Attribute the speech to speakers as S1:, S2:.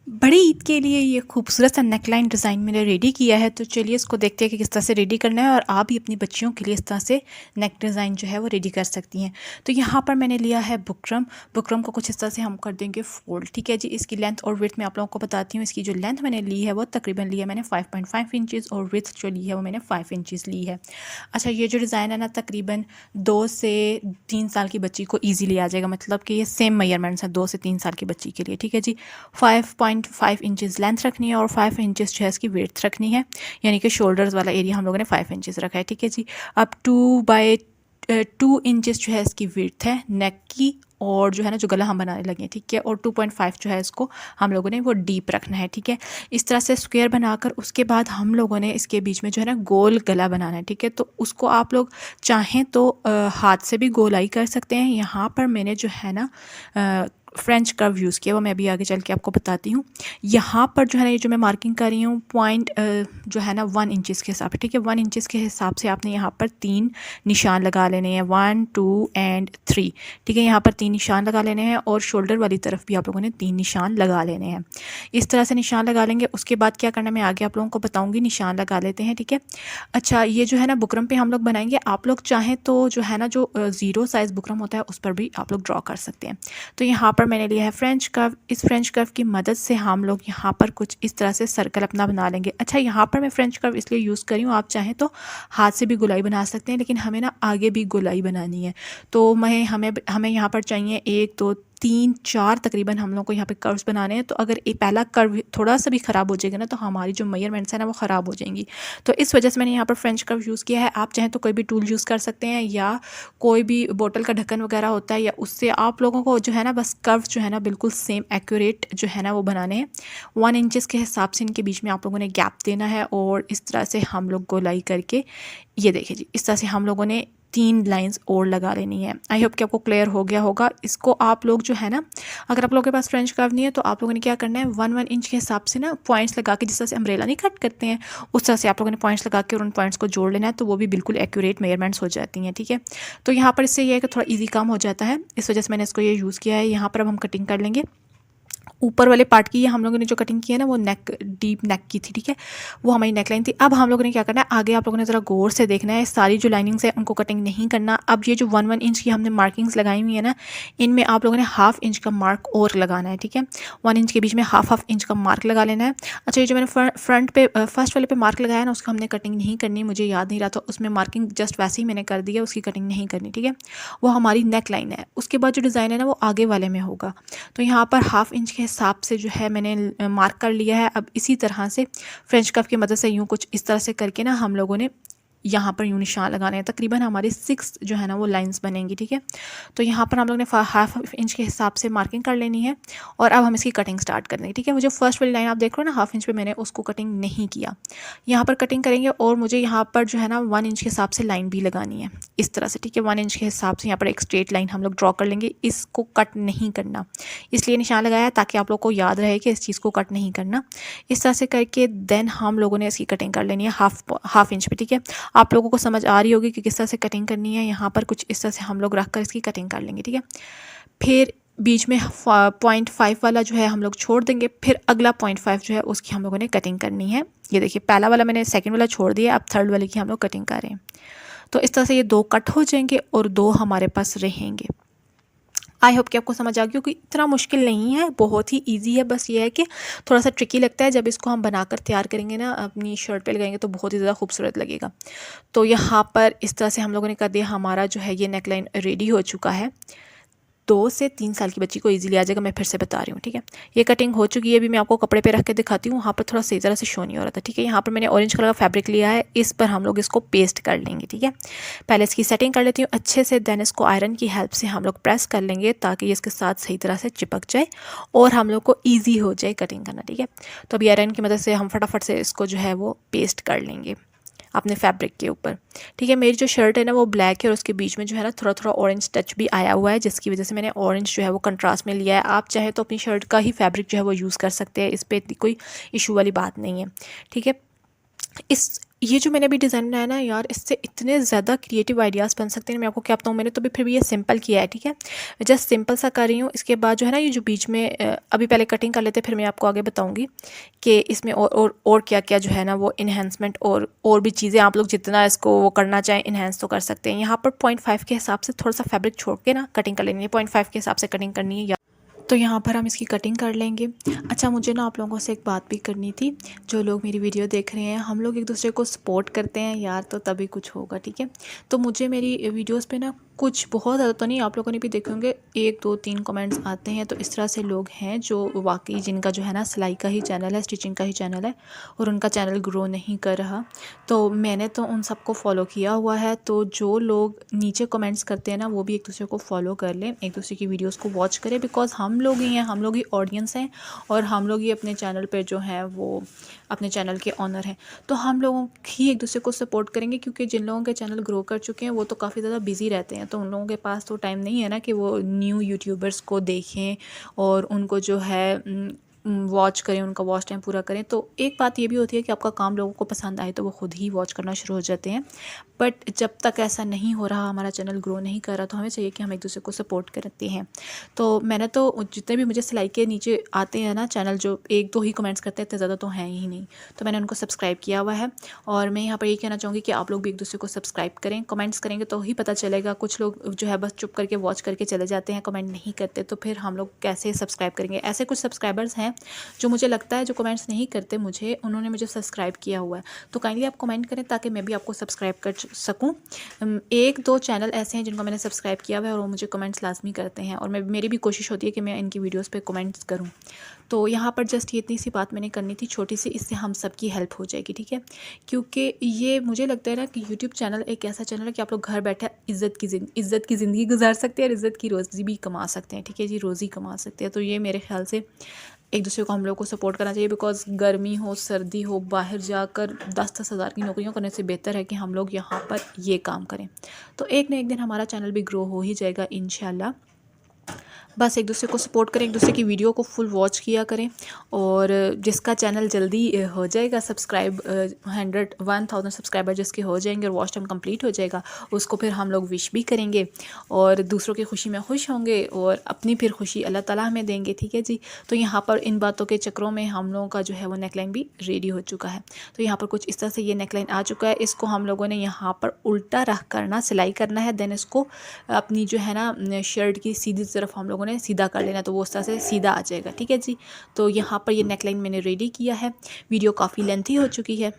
S1: बड़ी ईद के लिए ये खूबसूरत सा नेकलाइन डिज़ाइन मैंने रेडी किया है। तो चलिए इसको देखते हैं कि किस तरह से रेडी करना है और आप भी अपनी बच्चियों के लिए इस तरह से नेक डिज़ाइन जो है वो रेडी कर सकती हैं। तो यहाँ पर मैंने लिया है बुकरम। बुकरम को कुछ इस तरह से हम कर देंगे फोल्ड। ठीक है जी। इसकी लेंथ और विड्थ मैं आप लोगों को बताती हूँ। इसकी जो लेंथ मैंने ली है वो तकरीबन ली है मैंने 5.5 इंचज़ और विड्थ जो ली है वो मैंने 5 इंचज़ ली है। अच्छा, ये जो डिज़ाइन है ना तकरीबन 2 से 3 साल की बच्ची को ईजीली आ जाएगा। मतलब कि ये सेम मेजरमेंट्स हैं 2 से 3 साल की बच्ची के लिए। ठीक है जी। 5.5 इंचज़ लेंथ रखनी है और 5 इंचज़ जो है इसकी विड्थ रखनी है, यानी कि शोल्डर्स वाला एरिया हम लोगों ने 5 इंचज़ रखा है। ठीक है जी। अब 2 इंचज़ जो है इसकी विड्थ है नेक की, और जो है ना जो गला हम बनाने लगे हैं। ठीक है। और 2.5 जो है इसको हम लोगों ने वो डीप रखना है। ठीक है। इस तरह से स्क्वायर बनाकर उसके बाद हम लोगों ने इसके बीच में जो है ना गोल गला बनाना है। ठीक है। तो उसको आप लोग चाहें तो हाथ से भी गोलाई कर सकते हैं। यहाँ पर मैंने जो है ना फ्रेंच कर्व यूज़ किया, वो मैं अभी आगे चल के आपको बताती हूँ। यहाँ पर जो है ना ये जो मैं मार्किंग कर रही हूँ पॉइंट जो है ना 1 इंचज़ के हिसाब से। ठीक है। 1 इंचज़ के हिसाब से आपने यहाँ पर 3 निशान लगा लेने हैं, 1 2 एंड 3। ठीक है। यहाँ पर 3 निशान लगा लेने हैं और शोल्डर वाली तरफ भी आप लोगों ने 3 निशान लगा लेने हैं। इस तरह से निशान लगा लेंगे। उसके बाद क्या करना है मैं आगे आप लोगों को बताऊँगी। निशान लगा लेते हैं। ठीक है। अच्छा, ये जो है ना बुकरम पे हम लोग बनाएंगे। आप लोग चाहें तो जो है ना जो 0 साइज़ बुकरम होता है उस पर भी आप लोग ड्रॉ कर सकते हैं। तो यहाँ पर मैंने लिया है फ्रेंच कर्व। इस फ्रेंच कर्व की मदद से हम लोग यहाँ पर कुछ इस तरह से सर्कल अपना बना लेंगे। अच्छा, यहाँ पर मैं फ्रेंच कर्व इसलिए यूज़ करी हूँ, आप चाहें तो हाथ से भी गोलाई बना सकते हैं, लेकिन हमें ना आगे भी गोलाई बनानी है। तो हमें यहाँ पर चाहिए 1 2 3 4 तकरीबन हम लोग को यहाँ पे कर्व्स बनाने हैं। तो अगर ये पहला कर्व थोड़ा सा भी ख़राब हो जाएगा ना तो हमारी जो मेजरमेंट्स है ना वो ख़राब हो जाएंगी। तो इस वजह से मैंने यहाँ पर फ्रेंच कर्व यूज़ किया है। आप चाहें तो कोई भी टूल यूज़ कर सकते हैं, या कोई भी बोतल का ढक्कन वगैरह होता है, या उससे आप लोगों को जो है ना बस कर्व जो है ना बिल्कुल सेम एक्यूरेट जो है ना वो बनाने हैं। 1 इंचज़ के हिसाब से इनके बीच में आप लोगों ने गैप देना है और इस तरह से हम लोग गोलाई करके, ये देखिए जी, इस तरह से हम लोगों ने 3 लाइंस और लगा लेनी है। आई होप कि आपको क्लियर हो गया होगा। इसको आप लोग जो है ना, अगर आप लोगों के पास फ्रेंच कर्व नहीं है तो आप लोगों ने क्या करना है 1 इंच के हिसाब से ना पॉइंट्स लगा के, जिस तरह से अम्ब्रेला नहीं कट करते हैं उस तरह से आप लोगों ने पॉइंट्स लगा के और उन पॉइंट्स को जोड़ लेना है। तो वो भी बिल्कुल एक्यूरेट मेजरमेंट्स हो जाती हैं। ठीक है। तो यहाँ पर इससे ये है कि थोड़ा ईजी काम हो जाता है, इस वजह से मैंने इसको ये यूज़ किया है। यहाँ पर अब हम कटिंग कर लेंगे। ऊपर वाले पार्ट की ये हम लोगों ने जो कटिंग की है ना वो नेक, डीप नेक की थी। ठीक है। वो हमारी नेक लाइन थी। अब हम लोगों ने क्या करना है, आगे आप लोगों ने ज़रा गौर से देखना है। सारी जो लाइनिंग्स है उनको कटिंग नहीं करना। अब ये जो 1 इंच की हमने मार्किंग्स लगाई हुई है ना, इनमें आप लोगों ने ½ इंच का मार्क और लगाना है। ठीक है। 1 इंच के बीच में हाफ इंच का मार्क लगा लेना है। अच्छा, ये जो मैंने फ्रंट पे फर्स्ट वाले पे मार्क लगाया ना उसको हमने कटिंग नहीं करनी, मुझे याद नहीं रहा तो उसमें मार्किंग जस्ट वैसे ही मैंने कर दिया, उसकी कटिंग नहीं करनी। ठीक है। वो हमारी नेक लाइन है। उसके बाद जो डिज़ाइन है ना वो आगे वाले में होगा। तो यहाँ पर ½ इंच के हिसाब से जो है मैंने मार्क कर लिया है। अब इसी तरह से फ्रेंच कर्व की मदद से यूँ कुछ इस तरह से करके ना हम लोगों ने यहाँ पर यूँ निशान लगाने हैं। तकरीबन हमारे 6 जो है ना वो लाइंस बनेंगी। ठीक है। तो यहाँ पर हम लोग ने ½ इंच के हिसाब से मार्किंग कर लेनी है और अब हम इसकी कटिंग स्टार्ट कर देंगे। ठीक है। वो जो फर्स्ट वाली लाइन आप देख रहे हो ना ½ इंच पे, मैंने उसको कटिंग नहीं किया। यहाँ पर कटिंग करेंगे और मुझे यहाँ पर जो है ना 1 इंच के हिसाब से लाइन भी लगानी है इस तरह से। ठीक है। 1 इंच के हिसाब से यहाँ पर एक स्ट्रेट लाइन हम लोग ड्रॉ कर लेंगे। इसको कट नहीं करना, इसलिए निशान लगाया ताकि आप लोग को याद रहे कि इस चीज़ को कट नहीं करना। इस तरह से करके देन हम लोगों ने इसकी कटिंग कर लेनी है हाफ इंच पे। ठीक है। आप लोगों को समझ आ रही होगी कि किस तरह से कटिंग करनी है। यहाँ पर कुछ इस तरह से हम लोग रख कर इसकी कटिंग कर लेंगे। ठीक है। फिर बीच में 0.5 वाला जो है हम लोग छोड़ देंगे। फिर अगला 0.5 जो है उसकी हम लोगों ने कटिंग करनी है। ये देखिए, पहला वाला मैंने सेकंड वाला छोड़ दिया, अब थर्ड वाले की हम लोग कटिंग कर रहे हैं। तो इस तरह से ये 2 कट हो जाएंगे और 2 हमारे पास रहेंगे। आई होप कि आपको समझ आ गया, क्योंकि इतना मुश्किल नहीं है, बहुत ही इजी है। बस ये है कि थोड़ा सा ट्रिकी लगता है। जब इसको हम बनाकर तैयार करेंगे ना, अपनी शर्ट पे लगाएंगे तो बहुत ही ज़्यादा खूबसूरत लगेगा। तो यहाँ पर इस तरह से हम लोगों ने कर दिया। हमारा जो है ये नेकलाइन रेडी हो चुका है। 2 से 3 साल की बच्ची को इजीली आ जाएगा, मैं फिर से बता रही हूँ। ठीक है। ये कटिंग हो चुकी है। अभी मैं आपको कपड़े पे रख के दिखाती हूँ। वहाँ पर थोड़ा सही तरह से शो नहीं हो रहा था। ठीक है। यहाँ पर मैंने ऑरेंज कलर का फैब्रिक लिया है, इस पर हम लोग इसको पेस्ट कर लेंगे। ठीक है। पहले इसकी सेटिंग कर लेती हूँ अच्छे से, देन इसको आयरन की हेल्प से हम लोग प्रेस कर लेंगे ताकि इसके साथ सही तरह से चिपक जाए और हम लोग को ईजी हो जाए कटिंग करना। ठीक है। तो अभी आयरन की मदद से हम फटाफट से इसको जो है वो पेस्ट कर लेंगे अपने फैब्रिक के ऊपर। ठीक है। मेरी जो शर्ट है ना वो ब्लैक है और उसके बीच में जो है ना थोड़ा थोड़ा ऑरेंज टच भी आया हुआ है, जिसकी वजह से मैंने ऑरेंज जो है वो कंट्रास्ट में लिया है। आप चाहे तो अपनी शर्ट का ही फैब्रिक जो है वो यूज़ कर सकते हैं, इस पर कोई इशू वाली बात नहीं है। ठीक है। इस ये जो मैंने अभी डिज़ाइन बनाया ना यार, इससे इतने ज़्यादा क्रिएटिव आइडियाज़ बन सकते हैं, मैं आपको क्या बताऊँ। मैंने तो भी फिर भी ये सिंपल किया है, ठीक है। जस्ट सिंपल सा कर रही हूँ। इसके बाद जो है ना, ये जो बीच में अभी पहले कटिंग कर लेते हैं, फिर मैं आपको आगे बताऊँगी कि इसमें और क्या-क्या जो है ना वो इन्हांसमेंट और भी चीज़ें आप लोग जितना इसको वो करना चाहें इन्हांस तो कर सकते हैं। यहाँ पर 0.5 के हिसाब से थोड़ा-सा फैब्रिक छोड़ के ना कटिंग कर लेनी है। 0.5 के हिसाब से कटिंग करनी है। तो यहाँ पर हम इसकी कटिंग कर लेंगे। अच्छा, मुझे ना आप लोगों से एक बात भी करनी थी। जो लोग मेरी वीडियो देख रहे हैं, हम लोग एक दूसरे को सपोर्ट करते हैं यार, तो तभी कुछ होगा, ठीक है। तो मुझे मेरी वीडियोस पे ना कुछ बहुत ज़्यादा तो नहीं, आप लोगों ने भी देखे होंगे, 1 2 3 कमेंट्स आते हैं। तो इस तरह से लोग हैं जो वाकई जिनका जो है ना सिलाई का ही चैनल है, स्टिचिंग का ही चैनल है, और उनका चैनल ग्रो नहीं कर रहा। तो मैंने तो उन सबको फॉलो किया हुआ है। तो जो लोग नीचे कमेंट्स करते हैं ना, वो भी एक दूसरे को फॉलो कर लें, एक दूसरे की वीडियोस को वॉच करें, बिकॉज हम लोग ही हैं, हम लोग ही ऑडियंस हैं, और हम लोग ही अपने चैनल पे जो है वो अपने चैनल के ऑनर हैं। तो हम लोगों ही एक दूसरे को सपोर्ट करेंगे, क्योंकि जिन लोगों के चैनल ग्रो कर चुके हैं वो तो काफ़ी ज़्यादा बिजी रहते हैं। तो उन लोगों के पास तो टाइम नहीं है ना कि वो न्यू यूट्यूबर्स को देखें और उनको जो है वॉच करें, उनका वॉच टाइम पूरा करें। तो एक बात ये भी होती है कि आपका काम लोगों को पसंद आए तो वो खुद ही वॉच करना शुरू हो जाते हैं। बट जब तक ऐसा नहीं हो रहा, हमारा चैनल ग्रो नहीं कर रहा, तो हमें चाहिए कि हम एक दूसरे को सपोर्ट करते हैं। तो मैंने तो जितने भी मुझे सिलाई के नीचे आते हैं ना चैनल, जो 1 2 ही कमेंट्स करते हैं, इतने ज़्यादा तो हैं ही नहीं, तो मैंने उनको सब्सक्राइब किया हुआ है। और मैं यहाँ पर ये कहना चाहूँगी कि आप लोग भी एक दूसरे को सब्सक्राइब करें। कमेंट्स करेंगे तो ही पता चलेगा। कुछ लोग जो है बस चुप करके वॉच करके चले जाते हैं, कमेंट नहीं करते, तो फिर हम लोग कैसे सब्सक्राइब करेंगे। ऐसे कुछ सब्सक्राइबर्स हैं जो मुझे लगता है जो कमेंट्स नहीं करते, उन्होंने मुझे सब्सक्राइब किया हुआ है। तो काइंडली आप कमेंट करें ताकि मैं भी आपको सब्सक्राइब कर सकूँ। 1 2 चैनल ऐसे हैं जिनको मैंने सब्सक्राइब किया हुआ है और वो मुझे कमेंट्स लाजमी करते हैं, और मेरी भी कोशिश होती है कि मैं इनकी वीडियोस पे कमेंट्स करूं। तो यहाँ पर जस्ट ये इतनी सी बात मैंने करनी थी छोटी सी, इससे हम सबकी हेल्प हो जाएगी, ठीक है। क्योंकि ये मुझे लगता है ना कि यूट्यूब चैनल एक ऐसा चैनल है कि आप लोग घर बैठे इज़्ज़त की ज़िंदगी गुजार सकते हैं और इज़्ज़त की रोज़ी भी कमा सकते हैं, ठीक है जी, रोज़ी कमा सकते हैं। तो ये मेरे ख्याल से एक दूसरे को हम लोग को सपोर्ट करना चाहिए, बिकॉज गर्मी हो सर्दी हो, बाहर जाकर 10-10 हज़ार की नौकरियां करने से बेहतर है कि हम लोग यहाँ पर ये काम करें। तो एक ना एक दिन हमारा चैनल भी ग्रो हो ही जाएगा इंशाल्लाह। बस एक दूसरे को सपोर्ट करें, एक दूसरे की वीडियो को फुल वॉच किया करें, और जिसका चैनल जल्दी हो जाएगा सब्सक्राइब, 100-1000 सब्सक्राइबर जिसके हो जाएंगे और वॉच टाइम कंप्लीट हो जाएगा, उसको फिर हम लोग विश भी करेंगे और दूसरों की खुशी में खुश होंगे, और अपनी फिर खुशी अल्लाह ताला हमें देंगे, ठीक है जी। तो यहाँ पर इन बातों के चक्रों में हम लोगों का जो है वो नेकलाइन भी रेडी हो चुका है। तो यहाँ पर कुछ इस तरह से ये नेकलाइन आ चुका है। इसको हम लोगों ने यहाँ पर उल्टा रख कर ना सिलाई करना है, देन इसको अपनी जो है ना शर्ट की सीधी तरफ हम लोगों ने सीधा कर लेना, तो वो उस तरह से सीधा आ जाएगा, ठीक है जी। तो यहाँ पर ये नेकलाइन मैंने रेडी किया है। वीडियो काफ़ी लेंथी हो चुकी है।